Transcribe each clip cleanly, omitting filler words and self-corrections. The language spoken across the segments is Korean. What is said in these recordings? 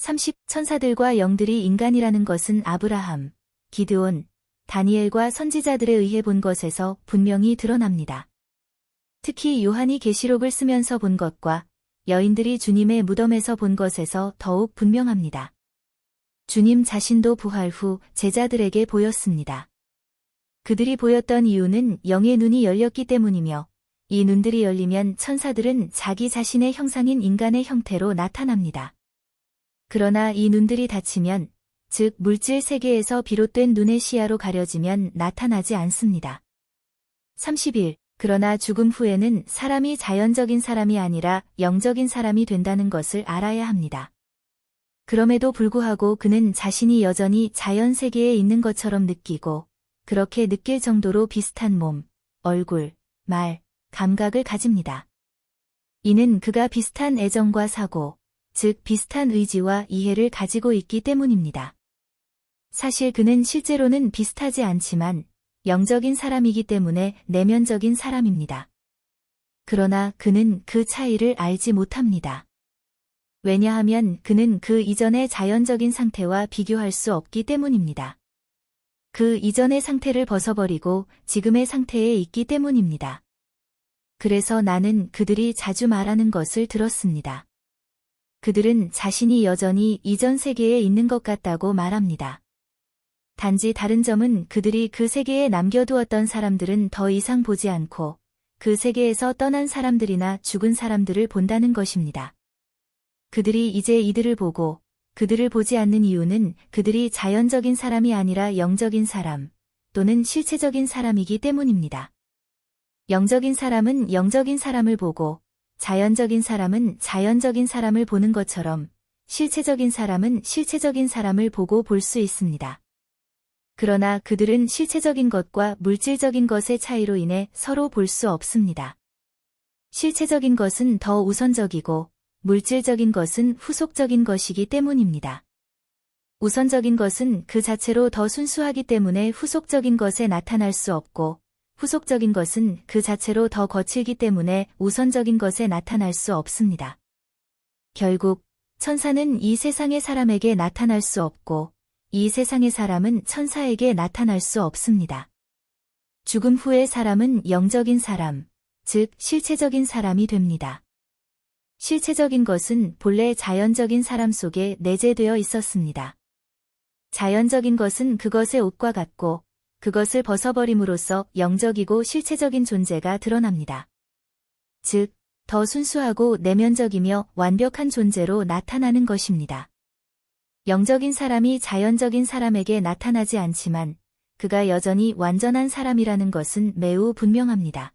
30. 천사들과 영들이 인간이라는 것은 아브라함, 기드온, 다니엘과 선지자들에 의해 본 것에서 분명히 드러납니다. 특히 요한이 계시록을 쓰면서 본 것과 여인들이 주님의 무덤에서 본 것에서 더욱 분명합니다. 주님 자신도 부활 후 제자들에게 보였습니다. 그들이 보였던 이유는 영의 눈이 열렸기 때문이며 이 눈들이 열리면 천사들은 자기 자신의 형상인 인간의 형태로 나타납니다. 그러나 이 눈들이 닫히면, 즉 물질 세계에서 비롯된 눈의 시야로 가려지면 나타나지 않습니다. 31. 그러나 죽음 후에는 사람이 자연적인 사람이 아니라 영적인 사람이 된다는 것을 알아야 합니다. 그럼에도 불구하고 그는 자신이 여전히 자연 세계에 있는 것처럼 느끼고 그렇게 느낄 정도로 비슷한 몸, 얼굴, 말, 감각을 가집니다. 이는 그가 비슷한 애정과 사고, 즉 비슷한 의지와 이해를 가지고 있기 때문입니다. 사실 그는 실제로는 비슷하지 않지만 영적인 사람이기 때문에 내면적인 사람입니다. 그러나 그는 그 차이를 알지 못합니다. 왜냐하면 그는 그 이전의 자연적인 상태와 비교할 수 없기 때문입니다. 그 이전의 상태를 벗어버리고 지금의 상태에 있기 때문입니다. 그래서 나는 그들이 자주 말하는 것을 들었습니다. 그들은 자신이 여전히 이전 세계에 있는 것 같다고 말합니다. 단지 다른 점은 그들이 그 세계에 남겨두었던 사람들은 더 이상 보지 않고 그 세계에서 떠난 사람들이나 죽은 사람들을 본다는 것입니다. 그들이 이제 이들을 보고 그들을 보지 않는 이유는 그들이 자연적인 사람이 아니라 영적인 사람 또는 실체적인 사람이기 때문입니다. 영적인 사람은 영적인 사람을 보고 자연적인 사람은 자연적인 사람을 보는 것처럼 실체적인 사람은 실체적인 사람을 보고 볼 수 있습니다. 그러나 그들은 실체적인 것과 물질적인 것의 차이로 인해 서로 볼 수 없습니다. 실체적인 것은 더 우선적이고 물질적인 것은 후속적인 것이기 때문입니다. 우선적인 것은 그 자체로 더 순수하기 때문에 후속적인 것에 나타날 수 없고 후속적인 것은 그 자체로 더 거칠기 때문에 우선적인 것에 나타날 수 없습니다. 결국 천사는 이 세상의 사람에게 나타날 수 없고 이 세상의 사람은 천사에게 나타날 수 없습니다. 죽음 후의 사람은 영적인 사람, 즉 실체적인 사람이 됩니다. 실체적인 것은 본래 자연적인 사람 속에 내재되어 있었습니다. 자연적인 것은 그것의 옷과 같고 그것을 벗어버림으로써 영적이고 실체적인 존재가 드러납니다. 즉, 더 순수하고 내면적이며 완벽한 존재로 나타나는 것입니다. 영적인 사람이 자연적인 사람에게 나타나지 않지만 그가 여전히 완전한 사람이라는 것은 매우 분명합니다.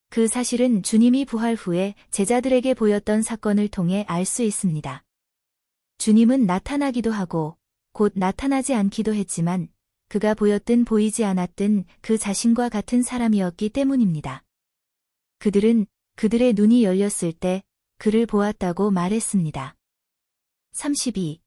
그 사실은 주님이 부활 후에 제자들에게 보였던 사건을 통해 알 수 있습니다. 주님은 나타나기도 하고 곧 나타나지 않기도 했지만 그가 보였든 보이지 않았든 그 자신과 같은 사람이었기 때문입니다. 그들은 그들의 눈이 열렸을 때 그를 보았다고 말했습니다. 32.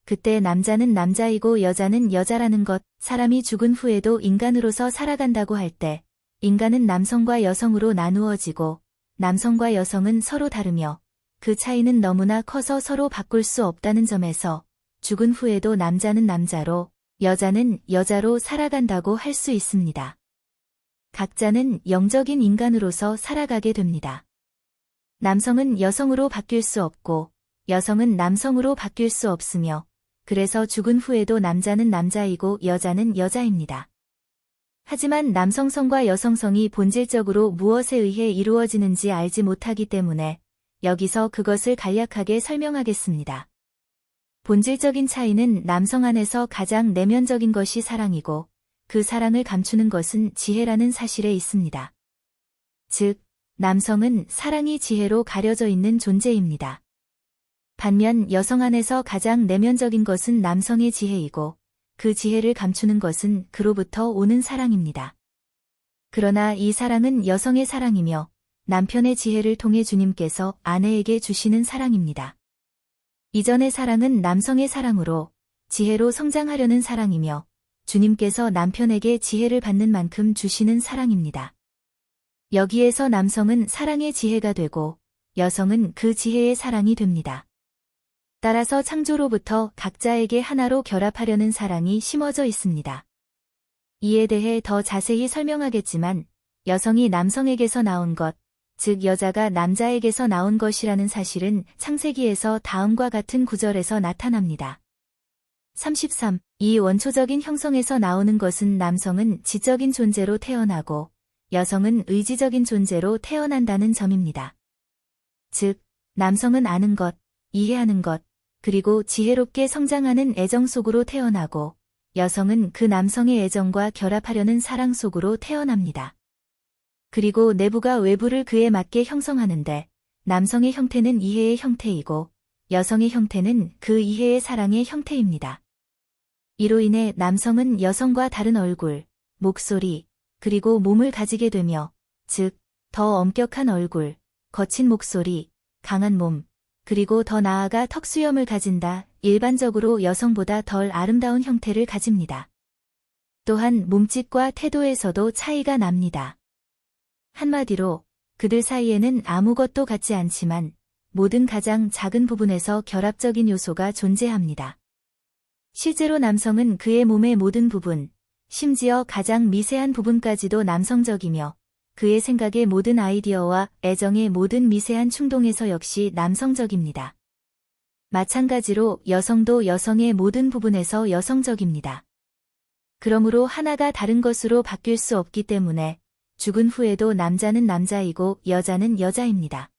그때 남자는 남자이고 여자는 여자라는 것, 사람이 죽은 후에도 인간으로서 살아간다고 할 때 인간은 남성과 여성으로 나누어지고 남성과 여성은 서로 다르며 그 차이는 너무나 커서 서로 바꿀 수 없다는 점에서 죽은 후에도 남자는 남자로 여자는 여자로 살아간다고 할 수 있습니다. 각자는 영적인 인간으로서 살아가게 됩니다. 남성은 여성으로 바뀔 수 없고 여성은 남성으로 바뀔 수 없으며 그래서 죽은 후에도 남자는 남자이고 여자는 여자입니다. 하지만 남성성과 여성성이 본질적으로 무엇에 의해 이루어지는지 알지 못하기 때문에 여기서 그것을 간략하게 설명하겠습니다. 본질적인 차이는 남성 안에서 가장 내면적인 것이 사랑이고 그 사랑을 감추는 것은 지혜라는 사실에 있습니다. 즉, 남성은 사랑이 지혜로 가려져 있는 존재입니다. 반면 여성 안에서 가장 내면적인 것은 남성의 지혜이고 그 지혜를 감추는 것은 그로부터 오는 사랑입니다. 그러나 이 사랑은 여성의 사랑이며 남편의 지혜를 통해 주님께서 아내에게 주시는 사랑입니다. 이전의 사랑은 남성의 사랑으로 지혜로 성장하려는 사랑이며 주님께서 남편에게 지혜를 받는 만큼 주시는 사랑입니다. 여기에서 남성은 사랑의 지혜가 되고 여성은 그 지혜의 사랑이 됩니다. 따라서 창조로부터 각자에게 하나로 결합하려는 사랑이 심어져 있습니다. 이에 대해 더 자세히 설명하겠지만 여성이 남성에게서 나온 것, 즉 여자가 남자에게서 나온 것이라는 사실은 창세기에서 다음과 같은 구절에서 나타납니다. 33. 이 원초적인 형성에서 나오는 것은 남성은 지적인 존재로 태어나고 여성은 의지적인 존재로 태어난다는 점입니다. 즉, 남성은 아는 것, 이해하는 것, 그리고 지혜롭게 성장하는 애정 속으로 태어나고 여성은 그 남성의 애정과 결합하려는 사랑 속으로 태어납니다. 그리고 내부가 외부를 그에 맞게 형성하는데 남성의 형태는 이해의 형태이고 여성의 형태는 그 이해의 사랑의 형태입니다. 이로 인해 남성은 여성과 다른 얼굴, 목소리, 그리고 몸을 가지게 되며, 즉, 더 엄격한 얼굴, 거친 목소리, 강한 몸, 그리고 더 나아가 턱수염을 가진다. 일반적으로 여성보다 덜 아름다운 형태를 가집니다. 또한 몸짓과 태도에서도 차이가 납니다. 한마디로 그들 사이에는 아무것도 같지 않지만 모든 가장 작은 부분에서 결합적인 요소가 존재합니다. 실제로 남성은 그의 몸의 모든 부분, 심지어 가장 미세한 부분까지도 남성적이며 그의 생각의 모든 아이디어와 애정의 모든 미세한 충동에서 역시 남성적입니다. 마찬가지로 여성도 여성의 모든 부분에서 여성적입니다. 그러므로 하나가 다른 것으로 바뀔 수 없기 때문에 죽은 후에도 남자는 남자이고 여자는 여자입니다.